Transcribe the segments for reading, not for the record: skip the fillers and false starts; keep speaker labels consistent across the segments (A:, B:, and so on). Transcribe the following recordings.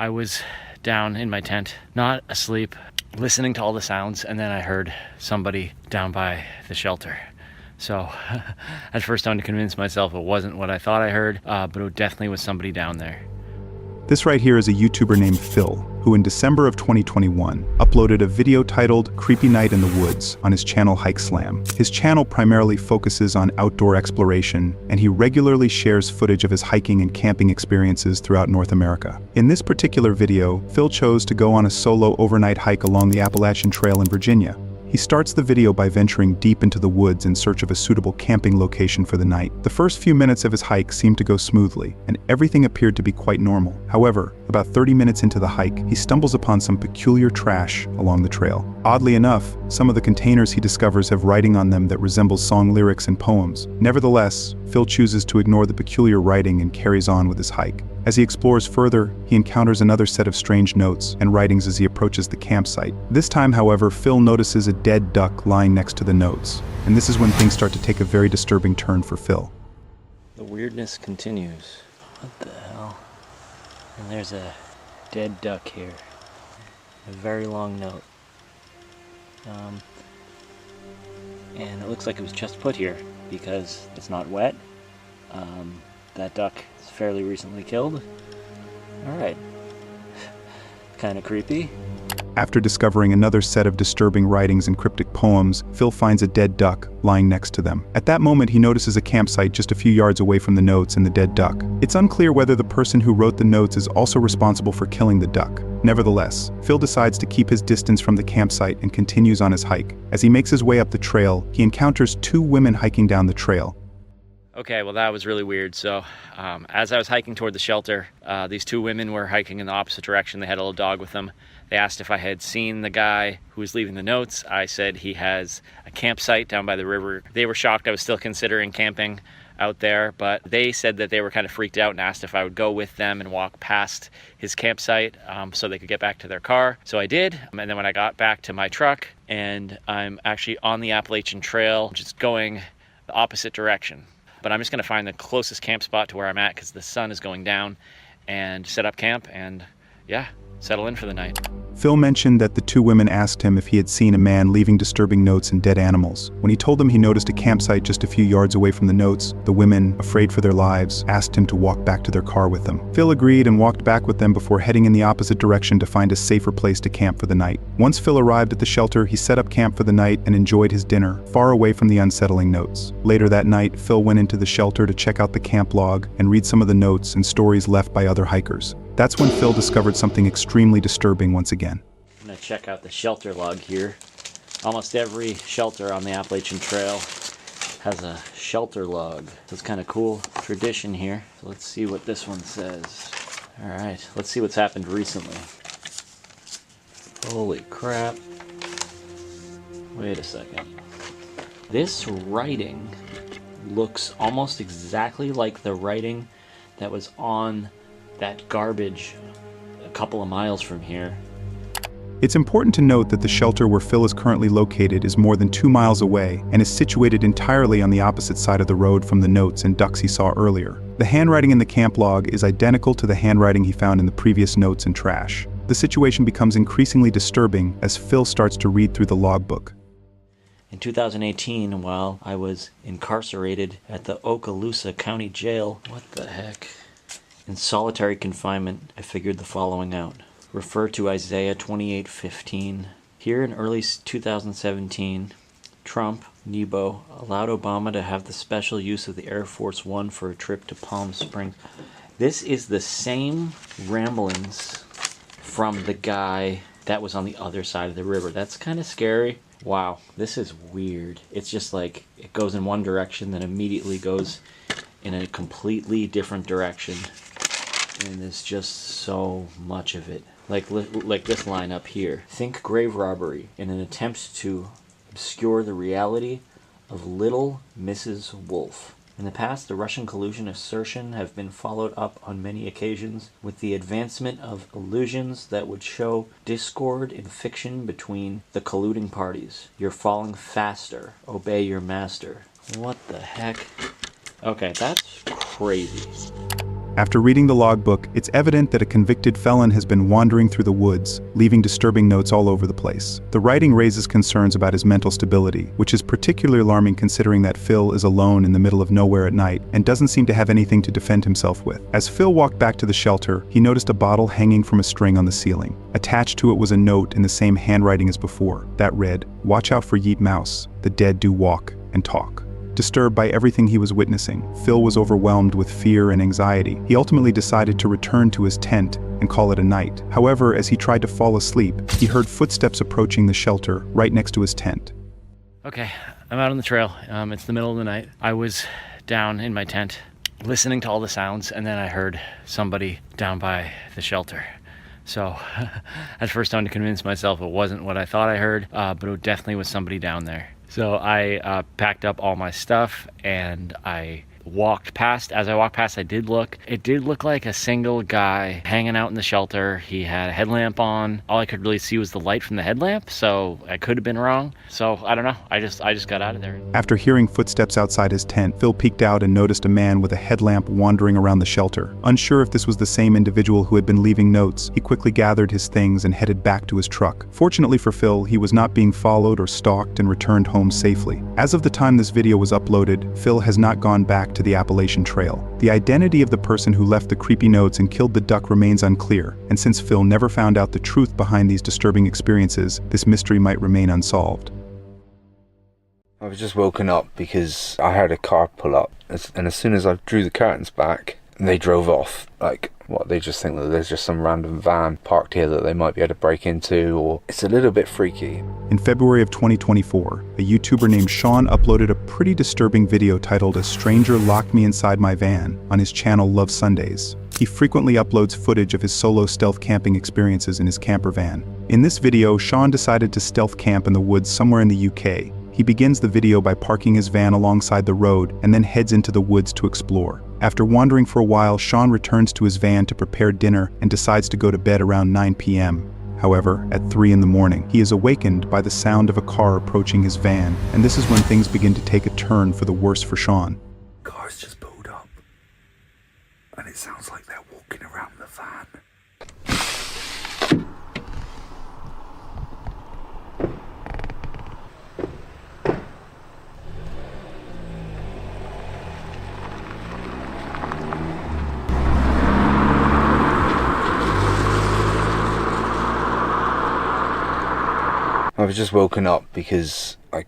A: I was down in my tent, not asleep, listening to all the sounds, and then I heard somebody down by the shelter. So at first I had to convince myself it wasn't what I thought I heard, but it definitely was somebody down there.
B: This right here is a YouTuber named Phil, who in December of 2021 uploaded a video titled Creepy Night in the Woods on his channel Hike Slam. His channel primarily focuses on outdoor exploration, and he regularly shares footage of his hiking and camping experiences throughout North America. In this particular video, Phil chose to go on a solo overnight hike along the Appalachian Trail in Virginia. He starts the video by venturing deep into the woods in search of a suitable camping location for the night. The first few minutes of his hike seemed to go smoothly, and everything appeared to be quite normal. However, about 30 minutes into the hike, he stumbles upon some peculiar trash along the trail. Oddly enough, some of the containers he discovers have writing on them that resembles song lyrics and poems. Nevertheless, Phil chooses to ignore the peculiar writing and carries on with his hike. As he explores further, he encounters another set of strange notes and writings as he approaches the campsite. This time, however, Phil notices a dead duck lying next to the notes, and this is when things start to take a very disturbing turn for Phil.
A: The weirdness continues. What the hell? And there's a dead duck here. A very long note. And it looks like it was just put here because it's not wet. That duck is fairly recently killed. Alright. Kinda creepy.
B: After discovering another set of disturbing writings and cryptic poems, Phil finds a dead duck lying next to them. At that moment, he notices a campsite just a few yards away from the notes and the dead duck. It's unclear whether the person who wrote the notes is also responsible for killing the duck. Nevertheless, Phil decides to keep his distance from the campsite and continues on his hike. As he makes his way up the trail, he encounters two women hiking down the trail.
A: Okay, well that was really weird. So as I was hiking toward the shelter, these two women were hiking in the opposite direction. They had a little dog with them. They asked if I had seen the guy who was leaving the notes. I said he has a campsite down by the river. They were shocked I was still considering camping out there, but they said that they were kind of freaked out and asked if I would go with them and walk past his campsite so they could get back to their car. So I did, and then when I got back to my truck, and I'm actually on the Appalachian Trail, just going the opposite direction. But I'm just going to find the closest camp spot to where I'm at because the sun is going down, and set up camp and yeah, settle in for the night.
B: Phil mentioned that the two women asked him if he had seen a man leaving disturbing notes and dead animals. When he told them he noticed a campsite just a few yards away from the notes, the women, afraid for their lives, asked him to walk back to their car with them. Phil agreed and walked back with them before heading in the opposite direction to find a safer place to camp for the night. Once Phil arrived at the shelter, he set up camp for the night and enjoyed his dinner, far away from the unsettling notes. Later that night, Phil went into the shelter to check out the camp log and read some of the notes and stories left by other hikers. That's when Phil discovered something extremely disturbing once again.
A: I'm gonna check out the shelter log here. Almost every shelter on the Appalachian Trail has a shelter log. It's kind of cool tradition here. So let's see what this one says. All right, let's see what's happened recently. Holy crap. Wait a second. This writing looks almost exactly like the writing that was on that garbage a couple of miles from here.
B: It's important to note that the shelter where Phil is currently located is more than 2 miles away and is situated entirely on the opposite side of the road from the notes and ducks he saw earlier. The handwriting in the camp log is identical to the handwriting he found in the previous notes and trash. The situation becomes increasingly disturbing as Phil starts to read through the logbook.
A: In 2018, while I was incarcerated at the Okaloosa County Jail, what the heck? In solitary confinement, I figured the following out. Refer to Isaiah 28:15. Here in early 2017, Trump, Nebo, allowed Obama to have the special use of the Air Force One for a trip to Palm Springs. This is the same ramblings from the guy that was on the other side of the river. That's kind of scary. Wow, this is weird. It's just like it goes in one direction, then immediately goes in a completely different direction. And there's just so much of it. Like this line up here. Think grave robbery in an attempt to obscure the reality of little Mrs. Wolf. In the past, the Russian collusion assertion have been followed up on many occasions with the advancement of illusions that would show discord in fiction between the colluding parties. You're falling faster. Obey your master. What the heck? Okay, that's crazy.
B: After reading the logbook, it's evident that a convicted felon has been wandering through the woods, leaving disturbing notes all over the place. The writing raises concerns about his mental stability, which is particularly alarming considering that Phil is alone in the middle of nowhere at night and doesn't seem to have anything to defend himself with. As Phil walked back to the shelter, he noticed a bottle hanging from a string on the ceiling. Attached to it was a note in the same handwriting as before. That read, "Watch out for Yeet Mouse. The dead do walk and talk." Disturbed by everything he was witnessing, Phil was overwhelmed with fear and anxiety. He ultimately decided to return to his tent and call it a night. However, as he tried to fall asleep, he heard footsteps approaching the shelter right next to his tent.
A: Okay, I'm out on the trail. It's the middle of the night. I was down in my tent listening to all the sounds, and then I heard somebody down by the shelter. So at first I had to convince myself it wasn't what I thought I heard, but it definitely was somebody down there. So I packed up all my stuff and I walked past. As I walked past, it did look like a single guy hanging out in the shelter. He had a headlamp on. All I could really see was the light from the headlamp, so I could have been wrong. So I don't know. I just got out of there.
B: After hearing footsteps outside his tent, Phil peeked out and noticed a man with a headlamp wandering around the shelter. Unsure if this was the same individual who had been leaving notes, he quickly gathered his things and headed back to his truck. Fortunately for Phil, he was not being followed or stalked and returned home safely. As of the time this video was uploaded, Phil has not gone back to the Appalachian Trail. The identity of the person who left the creepy notes and killed the duck remains unclear, and since Phil never found out the truth behind these disturbing experiences, this mystery might remain unsolved.
C: I was just woken up because I heard a car pull up, and as soon as I drew the curtains back, they drove off. Like, what, they just think that there's just some random van parked here that they might be able to break into, or it's a little bit freaky.
B: In February of 2024, a YouTuber named Sean uploaded a pretty disturbing video titled "A Stranger Locked Me Inside My Van" on his channel Love Sundays. He frequently uploads footage of his solo stealth camping experiences in his camper van. In this video, Sean decided to stealth camp in the woods somewhere in the UK. He begins the video by parking his van alongside the road and then heads into the woods to explore. After wandering for a while, Sean returns to his van to prepare dinner and decides to go to bed around 9 p.m. However, at 3 in the morning, he is awakened by the sound of a car approaching his van, and this is when things begin to take a turn for the worse for Sean.
C: Car's just pulled up, and it sounds like they're walking around the van. I was just woken up because I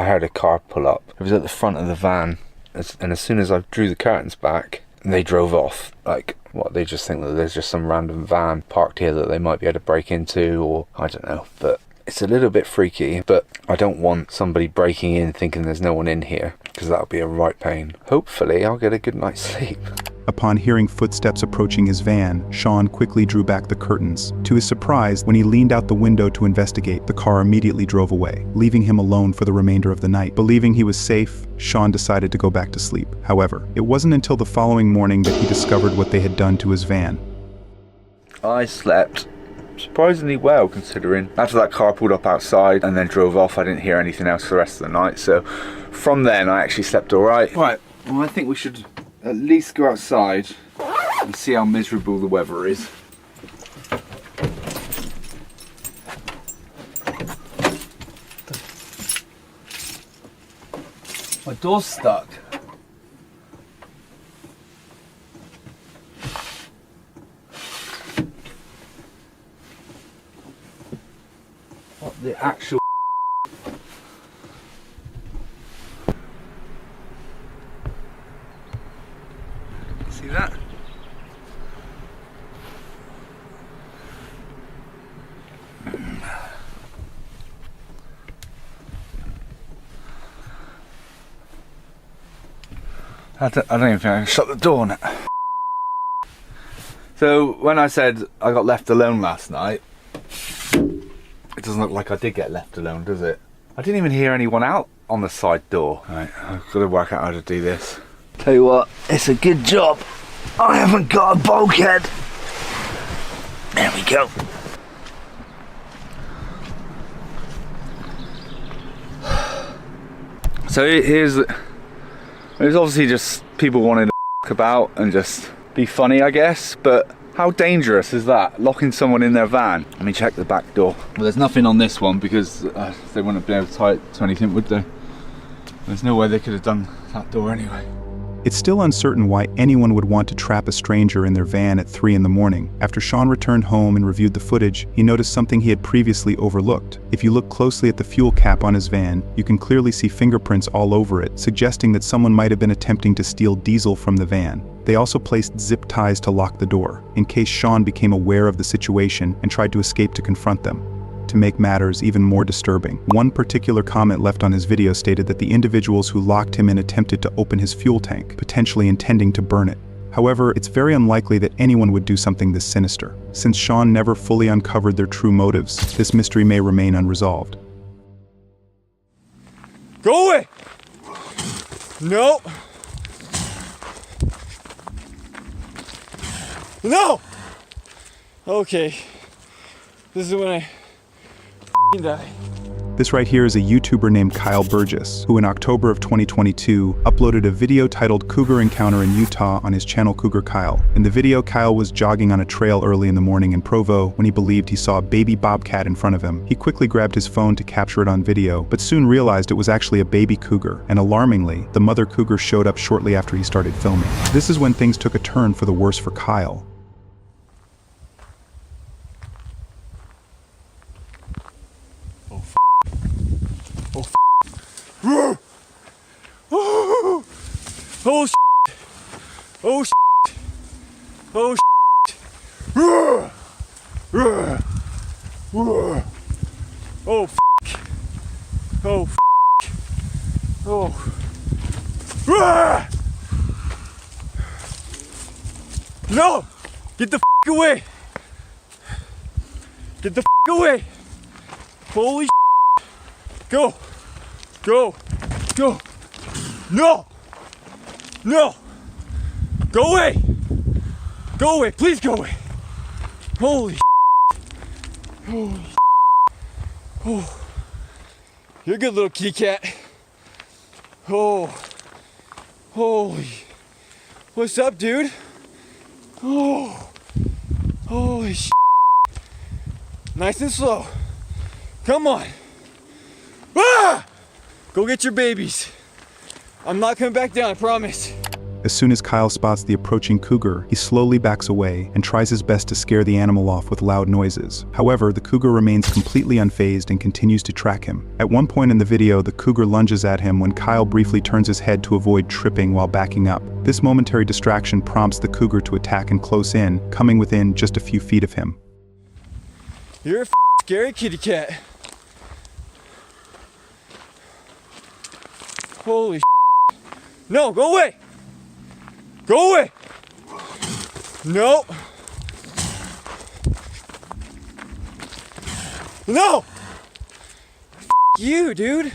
C: heard a car pull up. It was at the front of the van, and as soon as I drew the curtains back, they drove off. Like, what, they just think that there's just some random van parked here that they might be able to break into, or I don't know, but it's a little bit freaky. But I don't want somebody breaking in thinking there's no one in here, because that would be a right pain. Hopefully I'll get a good night's sleep.
B: Upon hearing footsteps approaching his van, Sean quickly drew back the curtains. To his surprise, when he leaned out the window to investigate, the car immediately drove away, leaving him alone for the remainder of the night. Believing he was safe, Sean decided to go back to sleep. However, it wasn't until the following morning that he discovered what they had done to his van.
C: I slept surprisingly well, considering after that car pulled up outside and then drove off, I didn't hear anything else for the rest of the night. So from then I actually slept all right. Right, well, I think we should at least go outside and see how miserable the weather is. My door's stuck. What the actual see that? I don't even think I can shut the door on it. So when I said I got left alone last night, it doesn't look like I did get left alone, does it? I didn't even hear anyone out on the side door. Right, I've got to work out how to do this. Tell you what, it's a good job I haven't got a bulkhead. There we go. So there's obviously just people wanting to about and just
D: be funny, I guess, but how dangerous is that? Locking someone in their van? Let me check the back door. Well, there's nothing on this one because they wouldn't have been able to tie it to anything, would they? There's no way they could have done that door anyway.
B: It's still uncertain why anyone would want to trap a stranger in their van at 3 in the morning. After Sean returned home and reviewed the footage, he noticed something he had previously overlooked. If you look closely at the fuel cap on his van, you can clearly see fingerprints all over it, suggesting that someone might have been attempting to steal diesel from the van. They also placed zip ties to lock the door, in case Sean became aware of the situation and tried to escape to confront them. To make matters even more disturbing, one particular comment left on his video stated that the individuals who locked him in attempted to open his fuel tank, potentially intending to burn it. However, it's very unlikely that anyone would do something this sinister. Since Sean never fully uncovered their true motives, this mystery may remain unresolved.
E: Go away! No! No! Okay. This is when I die.
B: This right here is a YouTuber named Kyle Burgess, who in October of 2022 uploaded a video titled Cougar Encounter in Utah on his channel Cougar Kyle. In the video, Kyle was jogging on a trail early in the morning in Provo when he believed he saw a baby bobcat in front of him. He quickly grabbed his phone to capture it on video, but soon realized it was actually a baby cougar, and alarmingly, the mother cougar showed up shortly after he started filming. This is when things took a turn for the worse for Kyle.
E: Oh shit! Oh shit! Oh shit! Oh f***! Oh f***! Oh! No! Get the f*** away! Get the f*** away! Holy shit! Go! Go! Go! No! No! Go away! Go away! Please go away! Holy shit! Holy shit! Oh! You're a good little kitty cat. Oh! Holy! What's up, dude? Oh! Holy shit! Nice and slow. Come on! Ah! Go get your babies. I'm not coming back down, I promise.
B: As soon as Kyle spots the approaching cougar, he slowly backs away and tries his best to scare the animal off with loud noises. However, the cougar remains completely unfazed and continues to track him. At one point in the video, the cougar lunges at him when Kyle briefly turns his head to avoid tripping while backing up. This momentary distraction prompts the cougar to attack and close in, coming within just a few feet of him.
E: You're a scary kitty cat. Holy shit. No, go away! Go away! No! No! You, dude!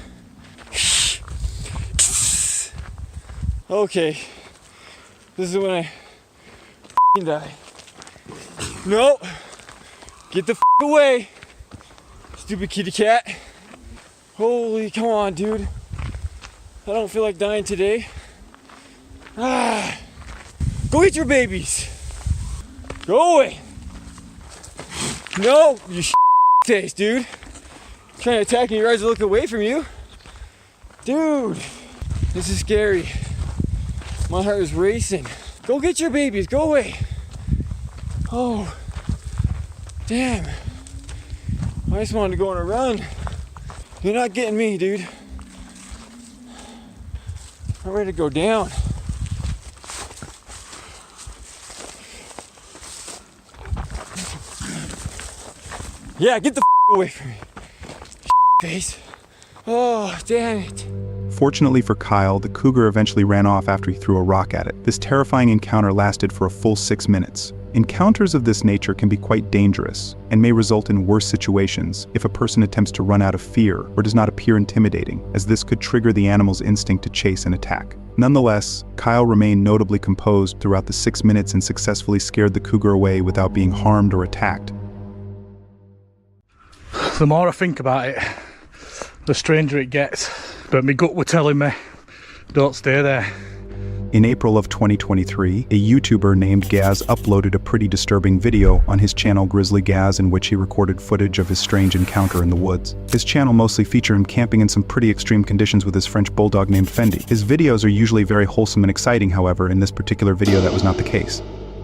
E: Okay. This is when I die. No! Get the away! Stupid kitty cat. Holy, come on, dude. I don't feel like dying today. Ah, go get your babies. Go away. No, you face, dude. Trying to attack me, your eyes are looking away from you. Dude, this is scary. My heart is racing. Go get your babies, go away. Oh, damn. I just wanted to go on a run. You're not getting me, dude. I'm ready to go down. Yeah, get the away from me, face. Oh, damn it.
B: Fortunately for Kyle, the cougar eventually ran off after he threw a rock at it. This terrifying encounter lasted for a full 6 minutes. Encounters of this nature can be quite dangerous and may result in worse situations if a person attempts to run out of fear or does not appear intimidating, as this could trigger the animal's instinct to chase and attack. Nonetheless, Kyle remained notably composed throughout the 6 minutes and successfully scared the cougar away without being harmed or attacked.
F: The more I think about it, the stranger it gets. But my gut were telling me, don't stay there.
B: In April of 2023, a YouTuber named Gaz uploaded a pretty disturbing video on his channel Grizzly Gaz in which he recorded footage of his strange encounter in the woods. His channel mostly featured him camping in some pretty extreme conditions with his French bulldog named Fendi. His videos are usually very wholesome and exciting, however, in this particular video that was not the case.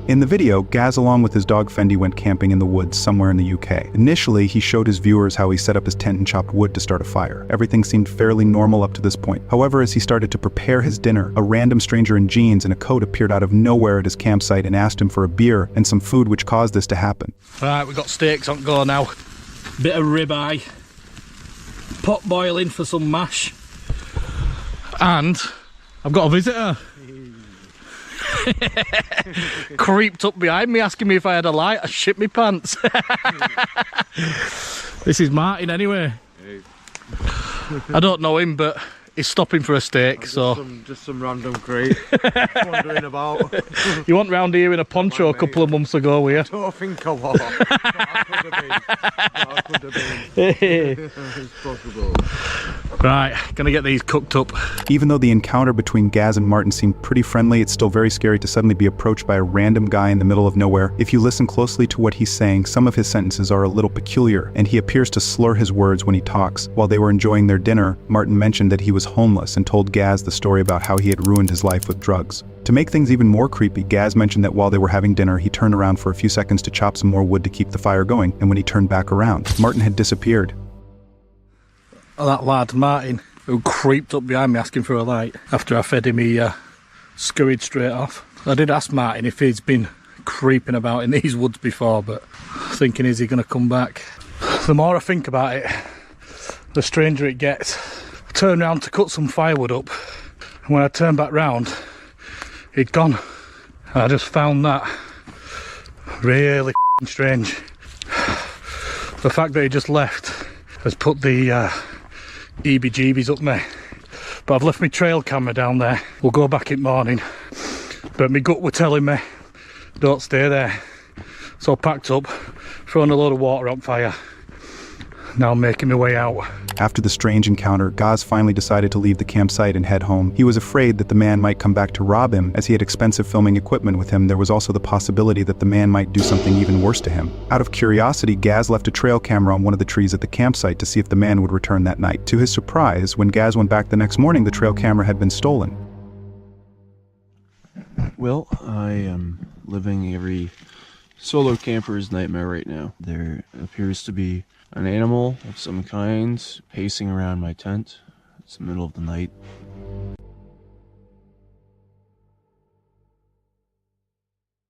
B: In the video, Gaz along with his dog Fendi went camping in the woods somewhere in the UK. Initially, he showed his viewers how he set up his tent and chopped wood to start a fire. Everything seemed fairly normal up to this point. However, as he started to prepare his dinner, a random stranger in jeans and a coat appeared out of nowhere at his campsite and asked him for a beer and some food, which caused this to happen.
F: Right, we've got steaks on go now. Bit of ribeye. Pot boiling for some mash. And I've got a visitor. Creeped up behind me asking me if I had a light. I shit me pants. This is Martin anyway. I don't know him, but he's stopping for a steak.
G: Just some random crate wandering about.
F: You went round here in a poncho a couple of months ago, were you?
G: I don't think I was. I could have been. It's possible.
F: Right, gonna get these cooked up.
B: Even though the encounter between Gaz and Martin seemed pretty friendly, it's still very scary to suddenly be approached by a random guy in the middle of nowhere. If you listen closely to what he's saying, some of his sentences are a little peculiar, and he appears to slur his words when he talks. While they were enjoying their dinner, Martin mentioned that he was homeless and told Gaz the story about how he had ruined his life with drugs. To make things even more creepy, Gaz mentioned that while they were having dinner, he turned around for a few seconds to chop some more wood to keep the fire going, and when he turned back around, Martin had disappeared.
F: That lad, Martin, who creeped up behind me asking for a light. After I fed him, he scurried straight off. I did ask Martin if he's been creeping about in these woods before, but thinking, is he going to come back? The more I think about it, the stranger it gets. I turned round to cut some firewood up, and when I turned back round, he'd gone. And I just found that really strange. The fact that he just left has put the EBGBs up me. But I've left my trail camera down there. We'll go back in the morning. But my gut were telling me, don't stay there. So I packed up, thrown a load of water on fire. Now I'm making my way out.
B: After the strange encounter, Gaz finally decided to leave the campsite and head home. He was afraid that the man might come back to rob him. As he had expensive filming equipment with him, there was also the possibility that the man might do something even worse to him. Out of curiosity, Gaz left a trail camera on one of the trees at the campsite to see if the man would return that night. To his surprise, when Gaz went back the next morning, the trail camera had been stolen.
H: Well, I am living every solo camper's nightmare right now. There appears to be an animal of some kind pacing around my tent. It's the middle of the night.